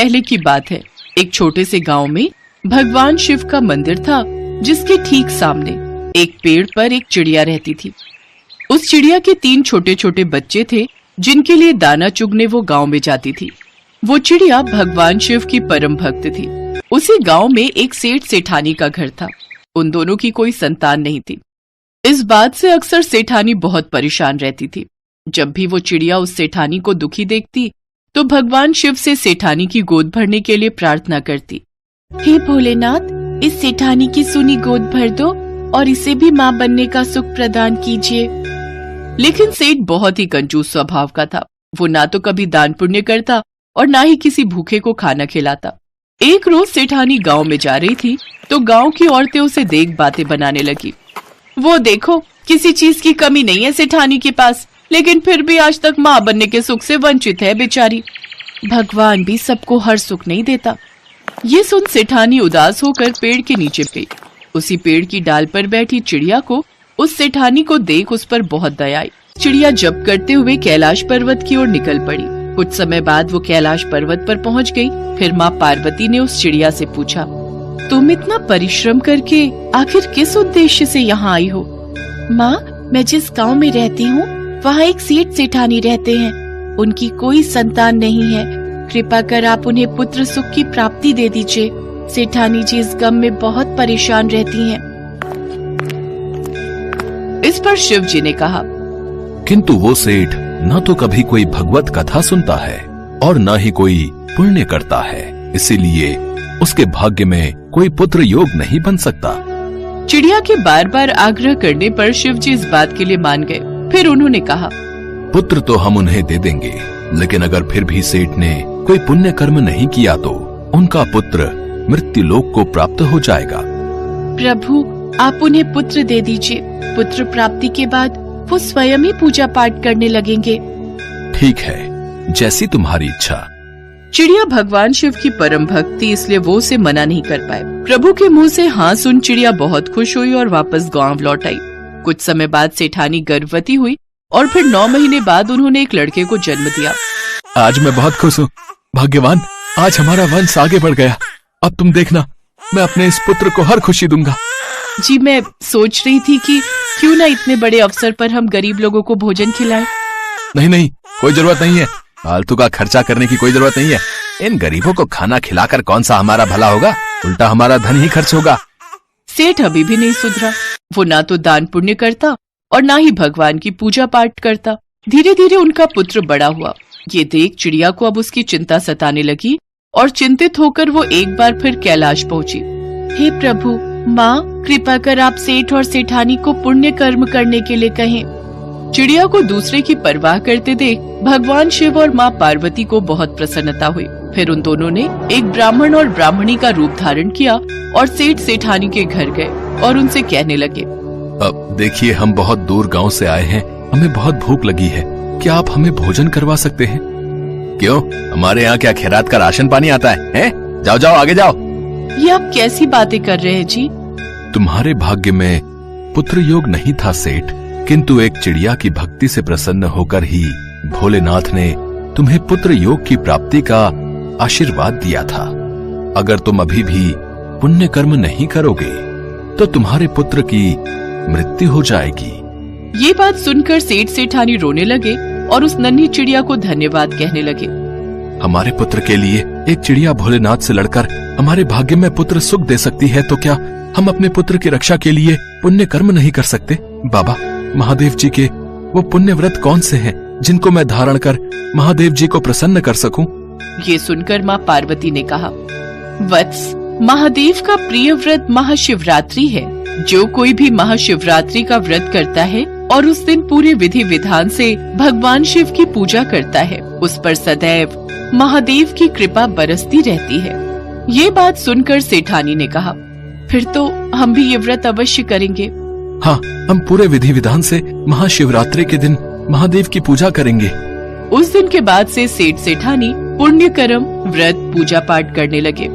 पहले की बात है। एक छोटे से गांव में भगवान शिव का मंदिर था, जिसके ठीक सामने एक पेड़ पर एक चिड़िया रहती थी। उस चिड़िया के 3 छोटे छोटे बच्चे थे, जिनके लिए दाना चुगने वो गांव में जाती थी। वो चिड़िया भगवान शिव की परम भक्त थी। उसी गांव में एक सेठ सेठानी का घर था। उन दोनों की कोई संतान नहीं थी। इस बात से अक्सर सेठानी बहुत परेशान रहती थी। जब भी वो चिड़िया उस सेठानी को दुखी देखती तो भगवान शिव से सेठानी की गोद भरने के लिए प्रार्थना करती। हे भोलेनाथ, इस सेठानी की सुनी गोद भर दो और इसे भी माँ बनने का सुख प्रदान कीजिए। लेकिन सेठ बहुत ही कंजूस स्वभाव का था। वो ना तो कभी दान पुण्य करता और ना ही किसी भूखे को खाना खिलाता। एक रोज सेठानी गांव में जा रही थी तो गांव की औरतें उसे देख बातें बनाने लगी। वो देखो, किसी चीज की कमी नहीं है सेठानी के पास, लेकिन फिर भी आज तक माँ बनने के सुख से वंचित है बेचारी। भगवान भी सबको हर सुख नहीं देता। ये सुन सेठानी उदास होकर पेड़ के नीचे गई। उसी पेड़ की डाल पर बैठी चिड़िया को उस सेठानी को देख उस पर बहुत दया आई। चिड़िया जप करते हुए कैलाश पर्वत की ओर निकल पड़ी। कुछ समय बाद वो कैलाश पर्वत पर पहुंच गई। फिर माँ पार्वती ने उस चिड़िया से पूछा, तुम इतना परिश्रम करके आखिर किस उद्देश्य से यहाँ आई हो? माँ, मैं जिस गांव में रहती हूँ वहाँ एक सेठ सेठानी रहते हैं। उनकी कोई संतान नहीं है। कृपा कर आप उन्हें पुत्र सुख की प्राप्ति दे दीजिए। सेठानी जी इस गम में बहुत परेशान रहती हैं। इस पर शिव जी ने कहा, किंतु वो सेठ न तो कभी कोई भगवत कथा सुनता है और न ही कोई पुण्य करता है, इसीलिए उसके भाग्य में कोई पुत्र योग नहीं बन सकता। चिड़िया के बार बार आग्रह करने पर शिव जी इस बात के लिए मान गए। फिर उन्होंने कहा, पुत्र तो हम उन्हें दे देंगे, लेकिन अगर फिर भी सेठ ने कोई पुण्य कर्म नहीं किया तो उनका पुत्र मृत्यु लोक को प्राप्त हो जाएगा। प्रभु, आप उन्हें पुत्र दे दीजिए। पुत्र प्राप्ति के बाद वो स्वयं ही पूजा पाठ करने लगेंगे। ठीक है, जैसी तुम्हारी इच्छा। चिड़िया भगवान शिव की परम भक्त थी, इसलिए वो उसे मना नहीं कर पाए। प्रभु के मुंह से हाँ सुन चिड़िया बहुत खुश हुई और वापस गांव लौट आई। कुछ समय बाद सेठानी गर्भवती हुई और फिर 9 महीने बाद उन्होंने एक लड़के को जन्म दिया। आज मैं बहुत खुश हूँ भाग्यवान, आज हमारा वंश आगे बढ़ गया। अब तुम देखना, मैं अपने इस पुत्र को हर खुशी दूंगा। जी, मैं सोच रही थी कि क्यों ना इतने बड़े अवसर पर हम गरीब लोगों को भोजन खिलाएं। नहीं, कोई जरूरत नहीं है। फालतू का खर्चा करने की कोई जरूरत नहीं है। इन गरीबों को खाना खिलाकर कौन सा हमारा भला होगा, उल्टा हमारा धन ही खर्च होगा। सेठ अभी भी नहीं सुधरा। वो ना तो दान पुण्य करता और ना ही भगवान की पूजा पाठ करता। धीरे धीरे उनका पुत्र बड़ा हुआ। ये देख चिड़िया को अब उसकी चिंता सताने लगी और चिंतित होकर वो एक बार फिर कैलाश पहुंची। हे प्रभु, माँ, कृपा कर आप सेठ और सेठानी को पुण्य कर्म करने के लिए कहें। चिड़िया को दूसरे की परवाह करते देख भगवान शिव और माँ पार्वती को बहुत प्रसन्नता हुई। फिर उन दोनों ने एक ब्राह्मण और ब्राह्मणी का रूप धारण किया और सेठ सेठानी के घर गए और उनसे कहने लगे, अब देखिए, हम बहुत दूर गांव से आए हैं, हमें बहुत भूख लगी है, क्या आप हमें भोजन करवा सकते हैं? क्यों, हमारे यहाँ क्या खैरात का राशन पानी आता है? जाओ जाओ, आगे जाओ। ये आप कैसी बातें कर रहे हैं जी? तुम्हारे भाग्य में पुत्र योग नहीं था सेठ, किंतु एक चिड़िया की भक्ति से प्रसन्न होकर ही भोलेनाथ ने तुम्हें पुत्र योग की प्राप्ति का आशीर्वाद दिया था। अगर तुम अभी भी पुण्य कर्म नहीं करोगे तो तुम्हारे पुत्र की मृत्यु हो जाएगी। ये बात सुनकर सेठ सेठानी रोने लगे और उस नन्ही चिड़िया को धन्यवाद कहने लगे। हमारे पुत्र के लिए एक चिड़िया भोलेनाथ से लड़कर हमारे भाग्य में पुत्र सुख दे सकती है, तो क्या हम अपने पुत्र की रक्षा के लिए पुण्य कर्म नहीं कर सकते? बाबा, महादेव जी के वो पुण्य व्रत कौन से हैं जिनको मैं धारण कर महादेव जी को प्रसन्न कर सकूं? ये सुनकर माँ पार्वती ने कहा, वत्स, महादेव का प्रिय व्रत महाशिवरात्रि है। जो कोई भी महाशिवरात्रि का व्रत करता है और उस दिन पूरे विधि विधान से भगवान शिव की पूजा करता है, उस पर सदैव महादेव की कृपा बरसती रहती है। ये बात सुनकर सेठानी ने कहा, फिर तो हम भी ये व्रत अवश्य करेंगे। हाँ, हम पूरे विधि विधान से महाशिवरात्रि के दिन महादेव की पूजा करेंगे। उस दिन के बाद से सेठ सेठानी पुण्य कर्म, व्रत, पूजा पाठ करने लगे।